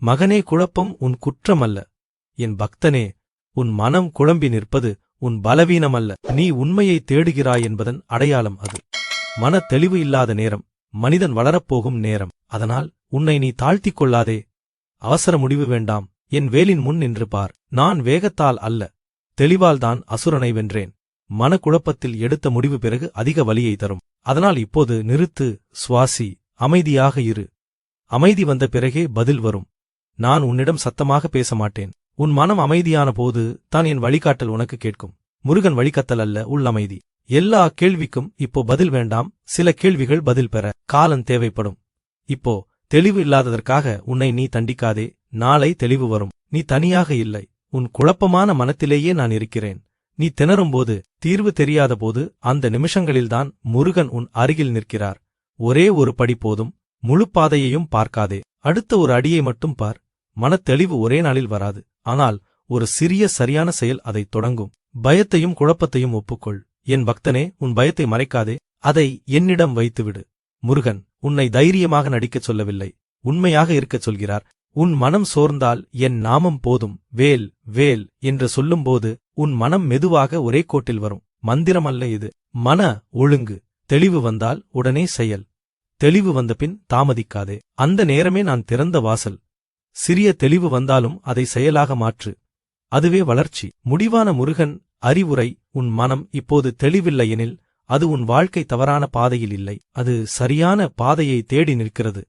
மகனே, குழப்பம் உன் குற்றமல்ல. என் பக்தனே, உன் மனம் குழம்பி நிற்பது உன் பலவீனமல்ல. நீ உண்மையை தேடுகிறாய் என்பதன் அடையாளம் அது. மன தெளிவு இல்லாத நேரம் மனிதன் வளரப்போகும் நேரம். அதனால் உன்னை நீ தாழ்த்திக் கொள்ளாதே. அவசர முடிவு வேண்டாம். என் வேலின் முன் நின்று பார். நான் வேகத்தால் அல்ல, தெளிவால்தான் அசுரனை வென்றேன். மனக்குழப்பத்தில் எடுத்த முடிவு பிறகு அதிக வலியை தரும். அதனால் இப்போது நிறுத்து, சுவாசி, அமைதியாக இரு. அமைதி வந்த பிறகே பதில் வரும். நான் உன்னிடம் சத்தமாக பேச மாட்டேன். உன் மனம் அமைதியான போது தான் என் வழிகாட்டல் உனக்கு கேட்கும். முருகன் வழிகத்தல் அல்ல, உள்ளமைதி. எல்லா கேள்விக்கும் இப்போ பதில் வேண்டாம். சில கேள்விகள் பதில் பெற காலம் தேவைப்படும். இப்போ தெளிவு இல்லாததற்காக உன்னை நீ தண்டிக்காதே. நாளை தெளிவு வரும். நீ தனியாக இல்லை. உன் குழப்பமான மனத்திலேயே நான் இருக்கிறேன். நீ திணறும்போது, தீர்வு தெரியாத போது, அந்த நிமிஷங்களில்தான் முருகன் உன் அருகில் நிற்கிறார். ஒரே ஒரு படி போதும். முழு பாதையையும் பார்க்காதே. அடுத்த ஒரு அடியை மட்டும் பார். மனத்தெளிவு ஒரே நாளில் வராது. ஆனால் ஒரு சிறிய சரியான செயல் அதை தொடங்கும். பயத்தையும் குழப்பத்தையும் ஒப்புக்கொள். என் பக்தனே, உன் பயத்தை மறைக்காதே. அதை என்னிடம் வைத்துவிடு. முருகன் உன்னை தைரியமாக நடிக்கச் சொல்லவில்லை, உண்மையாக இருக்கச் சொல்கிறார். உன் மனம் சோர்ந்தால் என் நாமம் போதும். வேல் வேல் என்று சொல்லும்போது உன் மனம் மெதுவாக ஒரே கோட்டில் வரும். மந்திரமல்ல இது, மன ஒழுங்கு. தெளிவு வந்தால் உடனே செயல். தெளிவு வந்தபின் தாமதிக்காதே. அந்த நேரமே நான் திறந்த வாசல். சிறிய தெளிவு வந்தாலும் அதை செயலாக மாற்று. அதுவே வளர்ச்சி. முடிவான முருகன் அறிவுரை: உன் மனம் இப்போது தெளிவில்லையெனில் அது உன் வாழ்க்கை தவறான பாதையில் இல்லை, அது சரியான பாதையை தேடி நிற்கிறது.